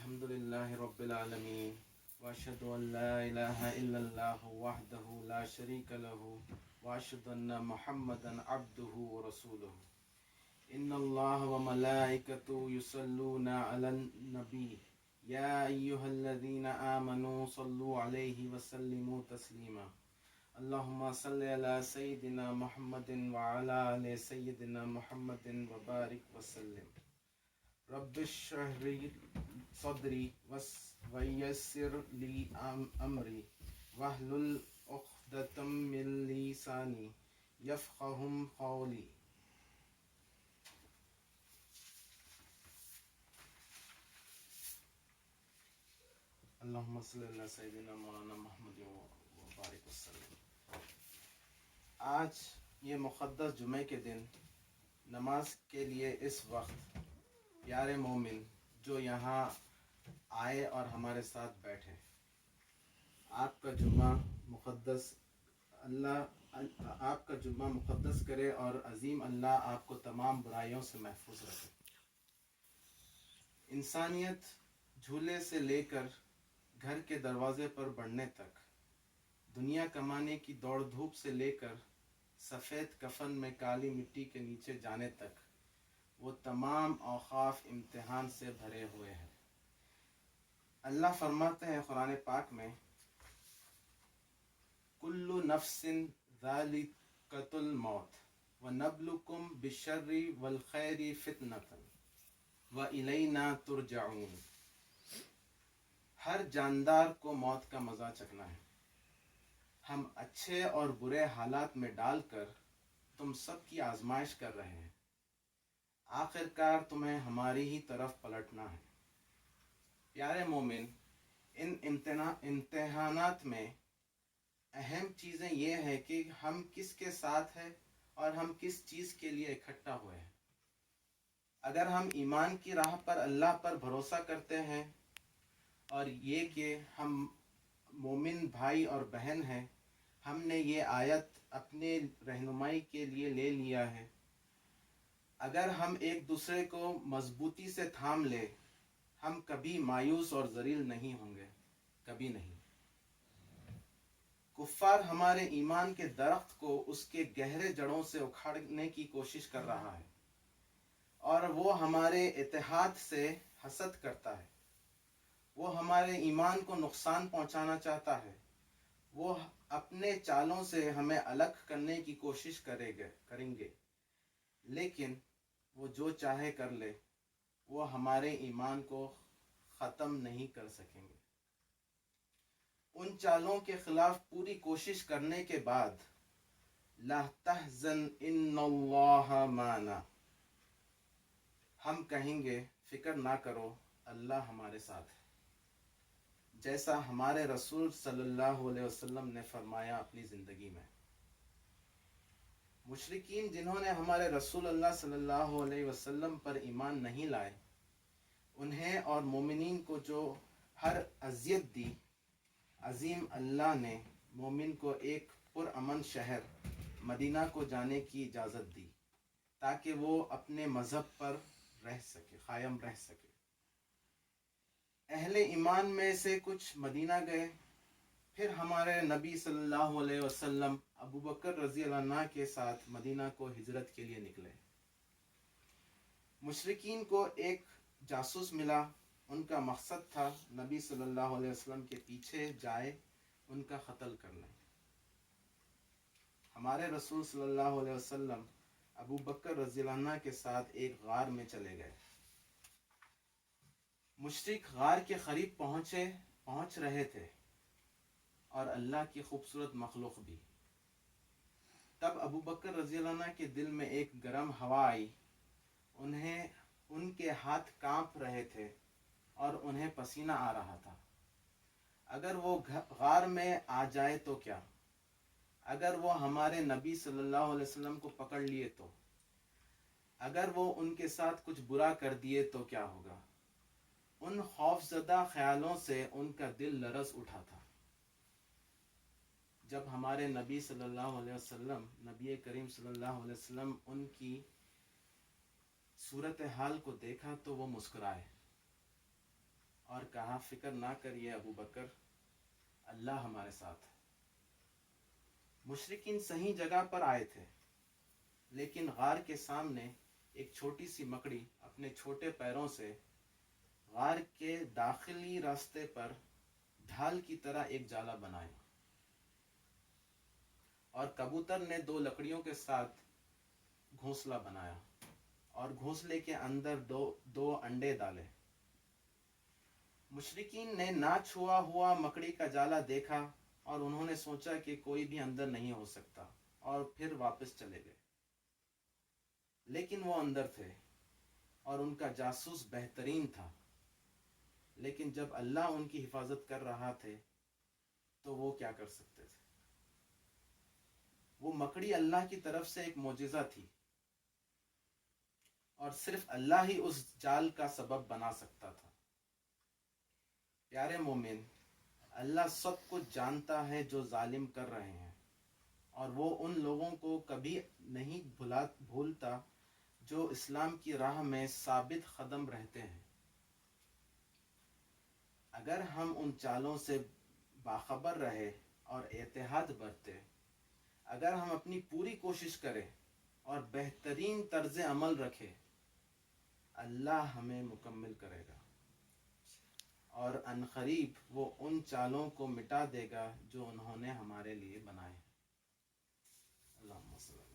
الحمد لله رب العالمين وأشهد أن لا إله إلا الله وحده لا شريك له وأشهد أن محمدا عبده ورسوله إن الله وملائكته يصلون على النبي يا أيها الذين آمنوا صلوا عليه وسلموا تسليما اللهم صل على سيدنا محمد وعلى آل سيدنا محمد وبارك وسلم رب اشرح لي صدري ويسر لي أمري واحلل عقدة من لساني يفقهوا قولي. اللهم صل على سيدنا مولانا محمد وبارك وسلم. آج یہ مقدس جمعے کے دن نماز کے لیے اس وقت پیارے مومن جو یہاں آئے اور ہمارے ساتھ بیٹھے، آپ کا جمعہ مقدس آپ کا جمعہ مقدس کرے اور عظیم اللہ آپ کو تمام برائیوں سے محفوظ رکھے. انسانیت جھولے سے لے کر گھر کے دروازے پر بڑھنے تک، دنیا کمانے کی دوڑ دھوپ سے لے کر سفید کفن میں کالی مٹی کے نیچے جانے تک، وہ تمام اوقاف امتحان سے بھرے ہوئے ہیں. اللہ فرماتے ہیں قرآن پاک میں، کل نفس ذائقۃ الموت ونبلوکم بالشر والخیر فتنۃ والینا ترجعون. ہر جاندار کو موت کا مزہ چکھنا ہے. ہم اچھے اور برے حالات میں ڈال کر تم سب کی آزمائش کر رہے ہیں. آخر کار تمہیں ہماری ہی طرف پلٹنا ہے. پیارے مومن، ان امتحانات میں اہم چیزیں یہ ہے کہ ہم کس کے ساتھ ہیں اور ہم کس چیز کے لیے اکٹھا ہوئے ہیں. اگر ہم ایمان کی راہ پر اللہ پر بھروسہ کرتے ہیں اور یہ کہ ہم مومن بھائی اور بہن ہیں، ہم نے یہ آیت اپنے رہنمائی کے لیے لے لیا ہے. اگر ہم ایک دوسرے کو مضبوطی سے تھام لے، ہم کبھی مایوس اور ذلیل نہیں ہوں گے، کبھی نہیں. کفار ہمارے ایمان کے درخت کو اس کے گہرے جڑوں سے اکھاڑنے کی کوشش کر رہا ہے اور وہ ہمارے اتحاد سے حسد کرتا ہے. وہ ہمارے ایمان کو نقصان پہنچانا چاہتا ہے. وہ اپنے چالوں سے ہمیں الگ کرنے کی کوشش کریں گے، لیکن وہ جو چاہے کر لے، وہ ہمارے ایمان کو ختم نہیں کر سکیں گے. ان چالوں کے خلاف پوری کوشش کرنے کے بعد لا تحزن ان اللہ معنا، ہم کہیں گے فکر نہ کرو، اللہ ہمارے ساتھ ہے، جیسا ہمارے رسول صلی اللہ علیہ وسلم نے فرمایا اپنی زندگی میں. مشرکین جنہوں نے ہمارے رسول اللہ صلی اللہ علیہ وسلم پر ایمان نہیں لائے، انہیں اور مومنین کو جو ہر اذیت دی، عظیم اللہ نے مومن کو ایک پرامن شہر مدینہ کو جانے کی اجازت دی تاکہ وہ اپنے مذہب پر قائم رہ سکے. اہل ایمان میں سے کچھ مدینہ گئے، پھر ہمارے نبی صلی اللہ علیہ وسلم ابو بکر رضی اللہ عنہ کے ساتھ مدینہ کو ہجرت کے لیے نکلے. مشرکین کو ایک جاسوس ملا. ان کا مقصد تھا نبی صلی اللہ علیہ وسلم کے پیچھے جائے ان کا قتل کر لیں. ہمارے رسول صلی اللہ علیہ وسلم ابو بکر رضی اللہ عنہ کے ساتھ ایک غار میں چلے گئے. مشرک غار کے قریب پہنچ رہے تھے اور اللہ کی خوبصورت مخلوق بھی. تب ابو بکر رضی اللہ عنہ کے دل میں ایک گرم ہوا آئی. ان کے ہاتھ کانپ رہے تھے اور انہیں پسینہ آ رہا تھا. اگر وہ غار میں آ جائے تو کیا؟ اگر وہ ہمارے نبی صلی اللہ علیہ وسلم کو پکڑ لیے تو؟ اگر وہ ان کے ساتھ کچھ برا کر دیے تو کیا ہوگا؟ ان خوفزدہ خیالوں سے ان کا دل لرز اٹھا تھا. جب ہمارے نبی صلی اللہ علیہ وسلم، نبی کریم صلی اللہ علیہ وسلم ان کی صورتحال کو دیکھا تو وہ مسکرائے اور کہا فکر نہ کریے ابو بکر، اللہ ہمارے ساتھ ہے۔ مشرکین صحیح جگہ پر آئے تھے، لیکن غار کے سامنے ایک چھوٹی سی مکڑی اپنے چھوٹے پیروں سے غار کے داخلی راستے پر ڈھال کی طرح ایک جالا بنایا، اور کبوتر نے 2 لکڑیوں کے ساتھ گھونسلہ بنایا اور گھونسلے کے اندر دو انڈے ڈالے۔ مشرکین نے نہ چھوا ہوا مکڑی کا جالا دیکھا اور انہوں نے سوچا کہ کوئی بھی اندر نہیں ہو سکتا، اور پھر واپس چلے گئے۔ لیکن وہ اندر تھے اور ان کا جاسوس بہترین تھا، لیکن جب اللہ ان کی حفاظت کر رہا تھے تو وہ کیا کر سکتے تھے؟ وہ مکڑی اللہ کی طرف سے ایک معجزہ تھی، اور صرف اللہ ہی اس جال کا سبب بنا سکتا تھا۔ پیارے مومن، اللہ سب کچھ جانتا ہے جو ظالم کر رہے ہیں، اور وہ ان لوگوں کو کبھی نہیں بھولتا جو اسلام کی راہ میں ثابت قدم رہتے ہیں۔ اگر ہم ان چالوں سے باخبر رہے اور احتیاط برتے، اگر ہم اپنی پوری کوشش کریں اور بہترین طرز عمل رکھیں، اللہ ہمیں مکمل کرے گا، اور عنقریب وہ ان چالوں کو مٹا دے گا جو انہوں نے ہمارے لیے بنائے ہیں۔ اللہم صلی اللہ